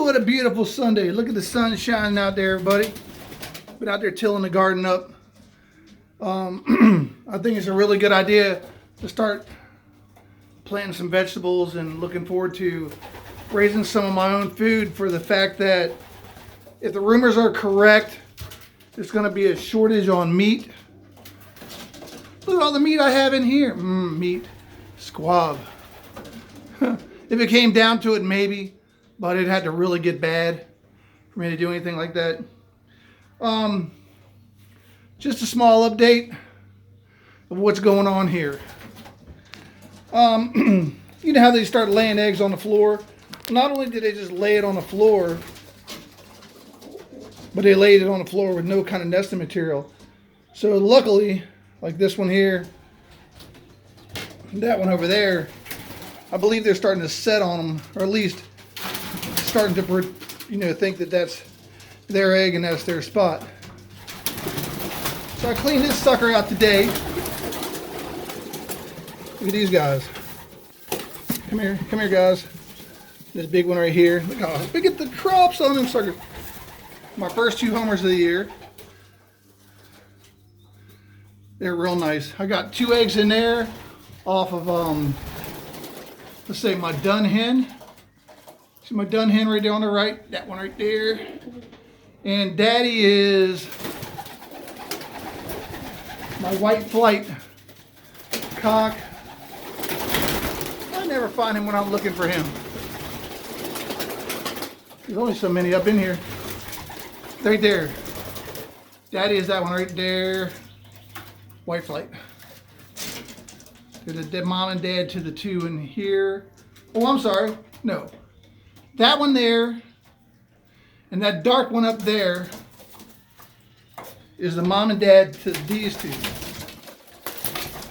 What a beautiful Sunday. Look at the sun shining out there, everybody. Been out there tilling the garden up. I think it's a really good idea to start planting some vegetables and looking forward to raising some of my own food, for the fact that if the rumors are correct, there's going to be a shortage on meat. Look at all the meat I have in here. Meat. Squab. If it came down to it, maybe. But it had to really get bad for me to do anything like that. Just a small update of what's going on here. You know how they start laying eggs on the floor? Not only did they just lay it on the floor, but they laid it on the floor with no kind of nesting material. So luckily, like this one here, that one over there, I believe they're starting to set on them, or at least starting to, think that that's their egg and that's their spot. So I cleaned this sucker out today. Look at these guys. Come here guys. This big one right here. Look how big at the crops on them suckers. My first 2 homers of the year. They're real nice. I got 2 eggs in there off of let's say my dun hen. See my dun hen right there on the right? That one right there. And daddy is my white flight cock. I never find him when I'm looking for him. There's only so many up in here. Right there. Daddy is that one right there. White flight. There's a mom and dad to the 2 in here. Oh, I'm sorry. No. That one there and that dark one up there is the mom and dad to these 2.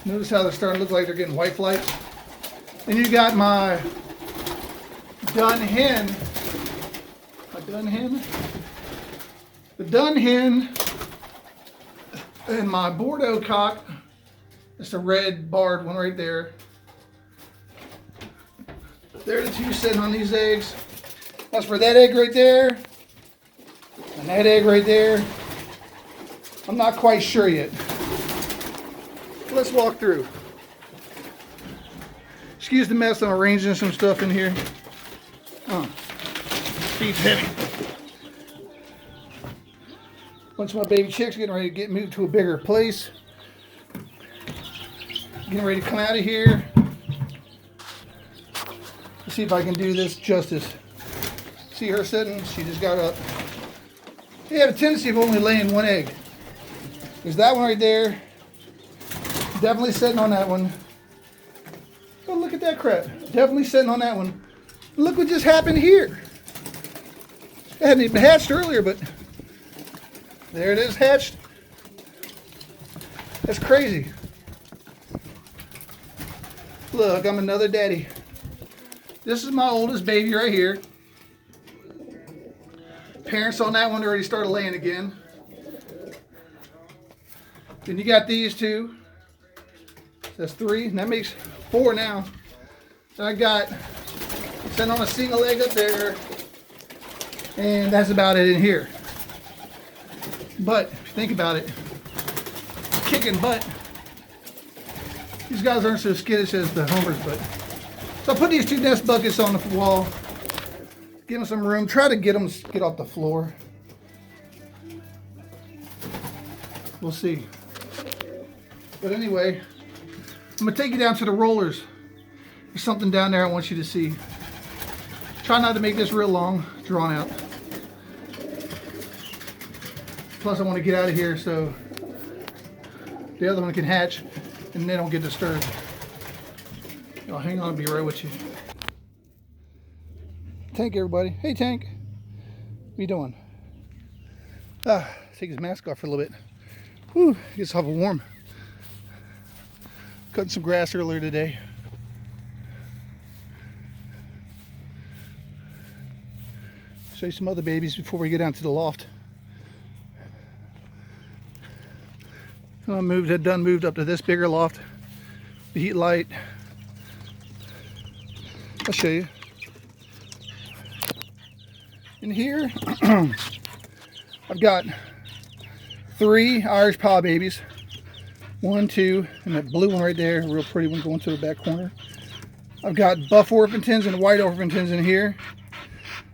Notice how they're starting to look like they're getting white flight. And you got my dun hen. My dun hen? The dun hen and my Bordeaux cock. It's the red barred one right there. They're the 2 sitting on these eggs. As for that egg right there, and that egg right there, I'm not quite sure yet. Let's walk through. Excuse the mess, I'm arranging some stuff in here. Feed's heavy. Bunch of my baby chicks getting ready to get moved to a bigger place. Getting ready to come out of here. Let's see if I can do this justice. See her sitting? She just got up. They have a tendency of only laying 1 egg. There's that one right there. Definitely sitting on that one. Oh, look at that crap. Definitely sitting on that one. Look what just happened here. It hadn't even hatched earlier, but there it is, hatched. That's crazy. Look, I'm another daddy. This is my oldest baby right here. Parents on that one already started laying again. Then you got these 2. That's 3, and that makes 4 now. So I got sitting on a single egg up there, and that's about it in here. But if you think about it, kicking butt. These guys aren't so skittish as the homers, but so I put these 2 nest buckets on the wall. Give them some room. Try to get them to get off the floor. We'll see. But anyway, I'm going to take you down to the rollers. There's something down there I want you to see. Try not to make this real long, drawn out. Plus I want to get out of here so the other one can hatch and they don't get disturbed. I'll hang on and be right with you. Tank, everybody. Hey, Tank. What you doing? Take his mask off for a little bit. Whew, gets awful warm. Cutting some grass earlier today. Show you some other babies before we get down to the loft. I moved up to this bigger loft. The heat light. I'll show you. In here, I've got 3 Irish paw babies. 1, 2, and that blue one right there, a real pretty one going to the back corner. I've got buff orphantins and white orphantins in here.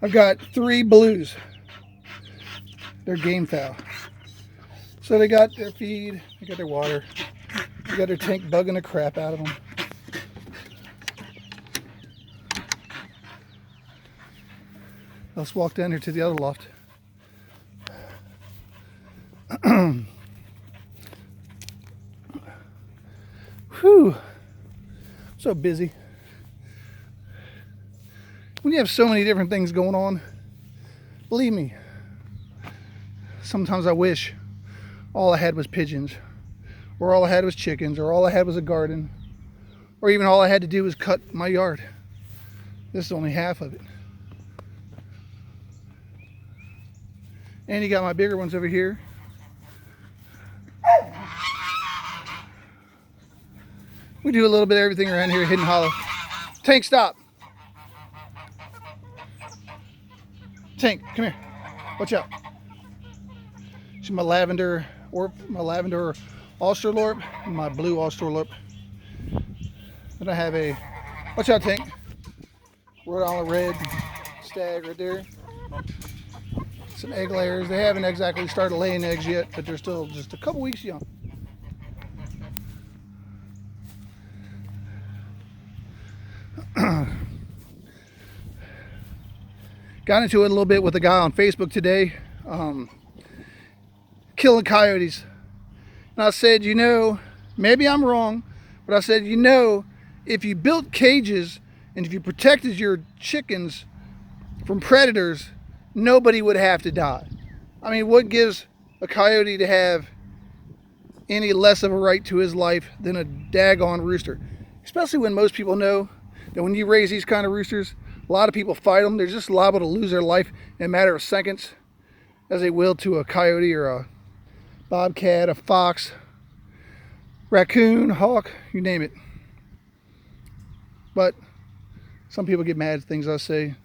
I've got 3 blues. They're game fowl. So they got their feed, they got their water, they got their tank bugging the crap out of them. Let's walk down here to the other loft. Whew, so busy. When you have so many different things going on, believe me, sometimes I wish all I had was pigeons, or all I had was chickens, or all I had was a garden, or even all I had to do was cut my yard. This is only half of it. And you got my bigger ones over here. We do a little bit of everything around here, Hidden Hollow. Tank, stop. Tank, come here. Watch out. She's my lavender Australorp and my blue Australorp. Then I have a, watch out, Tank. Rhode Island red stag right there. Some egg layers. They haven't exactly started laying eggs yet, but they're still just a couple weeks young. Got into it a little bit with a guy on Facebook today, killing coyotes. And I said, you know, maybe I'm wrong, but I said, you know, if you built cages and if you protected your chickens from predators, nobody would have to die. I mean, what gives a coyote to have any less of a right to his life than a daggone rooster? Especially when most people know that when you raise these kind of roosters, a lot of people fight them. They're just liable to lose their life in a matter of seconds, as they will to a coyote or a bobcat, a fox, raccoon, hawk, you name it. But some people get mad at things I say,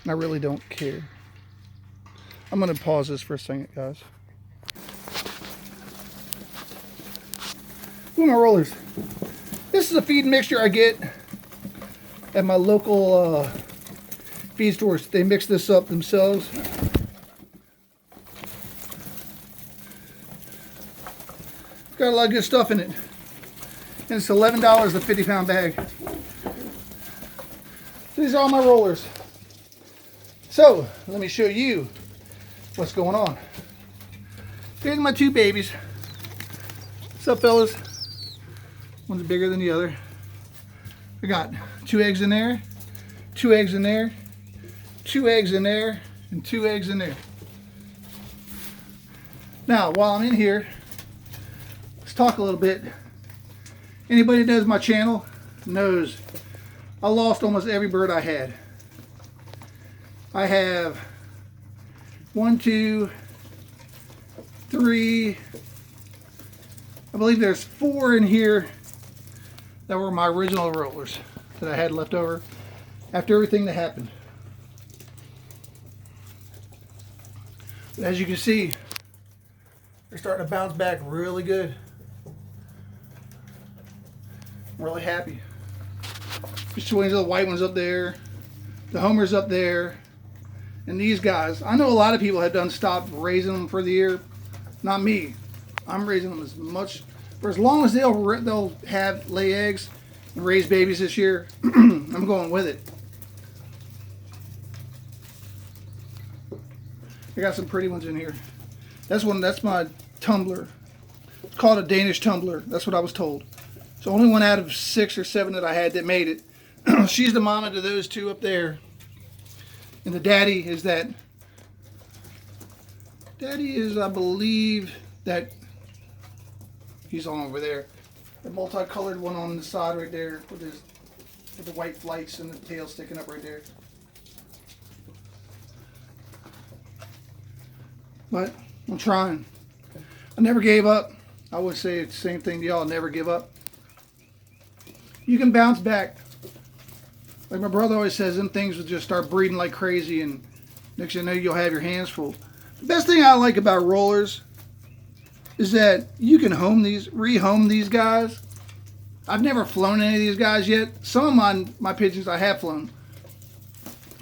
and I really don't care. I'm going to pause this for a second, guys. Ooh, my rollers. This is a feed mixture I get at my local feed stores. They mix this up themselves. It's got a lot of good stuff in it. And it's $11 a 50-pound bag. These are all my rollers. So, let me show you what's going on. Here's my 2 babies. What's up, fellas? One's bigger than the other. I got 2 eggs in there, 2 eggs in there, 2 eggs in there, and 2 eggs in there. Now, while I'm in here, let's talk a little bit. Anybody that knows my channel knows I lost almost every bird I had. I have 1, 2, 3, I believe there's 4 in here that were my original rollers that I had left over after everything that happened. But as you can see, they're starting to bounce back really good. I'm really happy. There's 2 of the white ones up there, the homers up there, and these guys. I know a lot of people have done stopped raising them for the year. Not me. I'm raising them as much, for as long as they'll have lay eggs and raise babies this year. I'm going with it. I got some pretty ones in here. That's my tumbler. It's called a Danish tumbler. That's what I was told. It's the only one out of 6 or 7 that I had that made it. She's the mama to those 2 up there. And the daddy is that. Daddy is, I believe, that he's on over there. The multicolored one on the side right there with the white flights and the tail sticking up right there. But I'm trying. I never gave up. I would say it's the same thing to y'all. Never give up. You can bounce back. Like my brother always says, them things will just start breeding like crazy, and Next thing you know, you'll have your hands full. The best thing I like about rollers is that you can rehome these guys. I've never flown any of these guys yet. Some of my pigeons I have flown,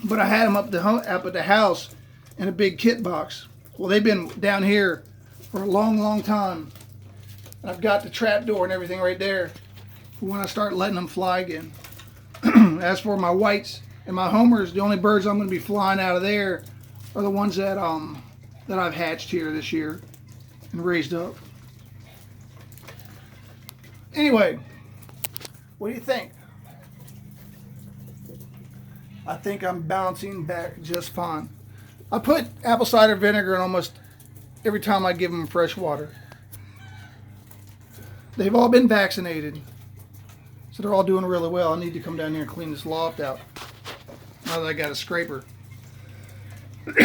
but I had them up at the house in a big kit box. Well, they've been down here for a long, long time. I've got the trap door and everything right there for when I start letting them fly again. As for my whites and my homers, the only birds I'm going to be flying out of there are the ones that I've hatched here this year and raised up. Anyway, what do you think? I think I'm bouncing back just fine. I put apple cider vinegar in almost every time I give them fresh water. They've all been vaccinated, so they're all doing really well. I need to come down here and clean this loft out now that I got a scraper. What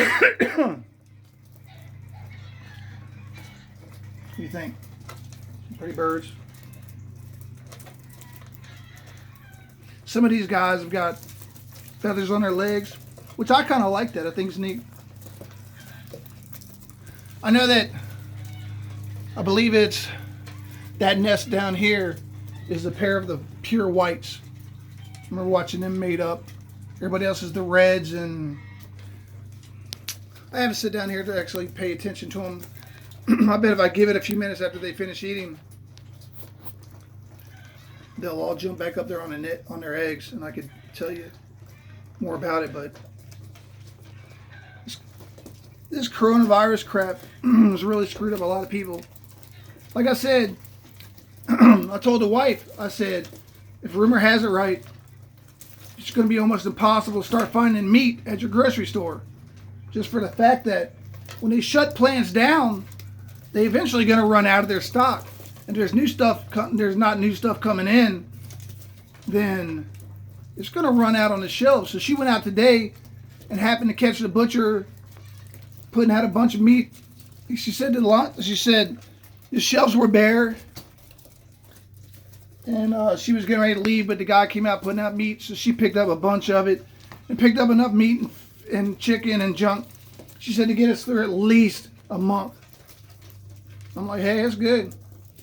do you think? Pretty birds. Some of these guys have got feathers on their legs, which I kind of like that. I think it's neat. I know that, I believe it's that nest down here is a pair of the pure whites. I remember watching them mate up. Everybody else is the reds, and I haven't sit down here to actually pay attention to them. I bet if I give it a few minutes after they finish eating, they'll all jump back up there on their eggs, and I could tell you more about it. But this coronavirus crap has really screwed up a lot of people. Like I said, I told the wife, I said, if rumor has it right, it's going to be almost impossible to start finding meat at your grocery store. Just for the fact that when they shut plants down, they eventually going to run out of their stock. And there's not new stuff coming in, then it's going to run out on the shelves. So she went out today and happened to catch the butcher putting out a bunch of meat. She said the shelves were bare, and she was getting ready to leave, but the guy came out putting out meat, so she picked up a bunch of it and picked up enough meat and chicken and junk. She said to get us through at least a month. I'm like, hey, that's good.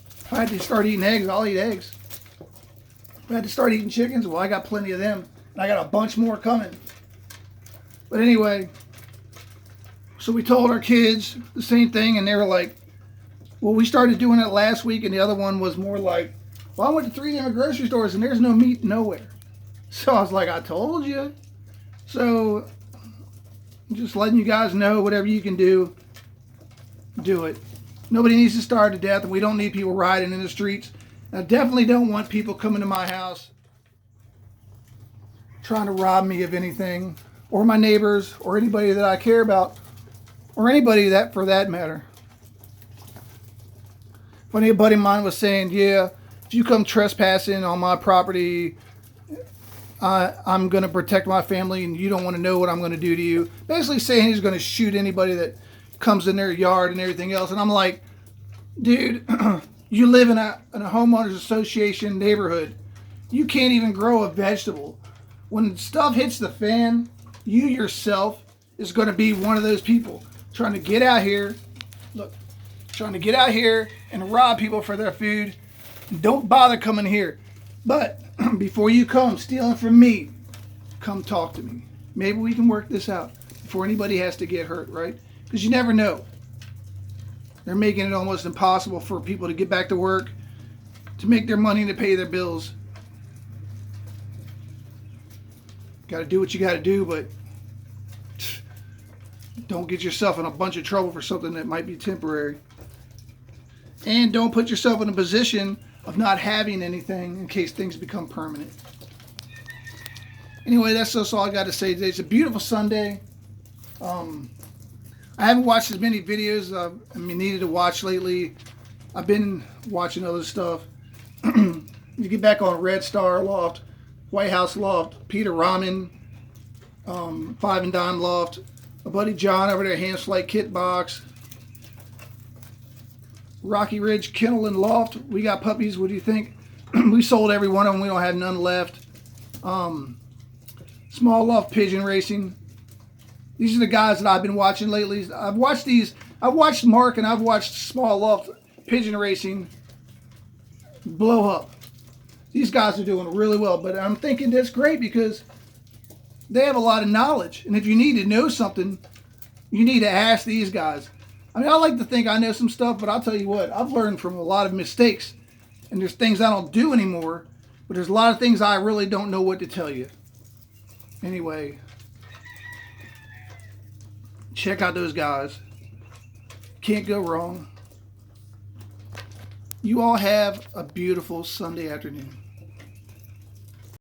If I had to start eating eggs, I'll eat eggs. If I had to start eating chickens, well, I got plenty of them, and I got a bunch more coming. But anyway, so we told our kids the same thing, and they were like, well, we started doing it last week, and the other one was more like, well, I went to 3 different grocery stores, and there's no meat nowhere. So I was like, I told you. So just letting you guys know, whatever you can do, do it. Nobody needs to starve to death, and we don't need people riding in the streets. And I definitely don't want people coming to my house trying to rob me of anything, or my neighbors, or anybody that I care about, or anybody that, for that matter. Funny, a buddy of mine was saying, yeah, if you come trespassing on my property, I'm going to protect my family, and you don't want to know what I'm going to do to you. Basically saying he's going to shoot anybody that comes in their yard and everything else. And I'm like, dude, you live in a homeowners association neighborhood. You can't even grow a vegetable. When stuff hits the fan, you yourself is going to be one of those people trying to get out here. Look, trying to get out here and rob people for their food. Don't bother coming here. But before you come stealing from me, come talk to me. Maybe we can work this out before anybody has to get hurt, right? Because you never know. They're making it almost impossible for people to get back to work, to make their money, to pay their bills. Got to do what you got to do, but don't get yourself in a bunch of trouble for something that might be temporary. And don't put yourself in a position of not having anything in case things become permanent. Anyway, that's just all I got to say today. It's a beautiful Sunday. I haven't watched as many videos I needed to watch lately. I've been watching other stuff. You get back on Red Star Loft, White House Loft, Peter Ramen, Five and Dime Loft, a buddy John over there, Hands Flight Kit Box, Rocky Ridge Kennel and Loft. We got puppies. What do you think? We sold every one of them. We don't have none left. Small Loft Pigeon Racing. These are the guys that I've been watching lately. I've watched these. I've watched Mark and I've watched Small Loft Pigeon Racing blow up. These guys are doing really well, but I'm thinking that's great because they have a lot of knowledge. And if you need to know something, you need to ask these guys. I mean, I like to think I know some stuff, but I'll tell you what, I've learned from a lot of mistakes. And there's things I don't do anymore, but there's a lot of things I really don't know what to tell you. Anyway, check out those guys. Can't go wrong. You all have a beautiful Sunday afternoon.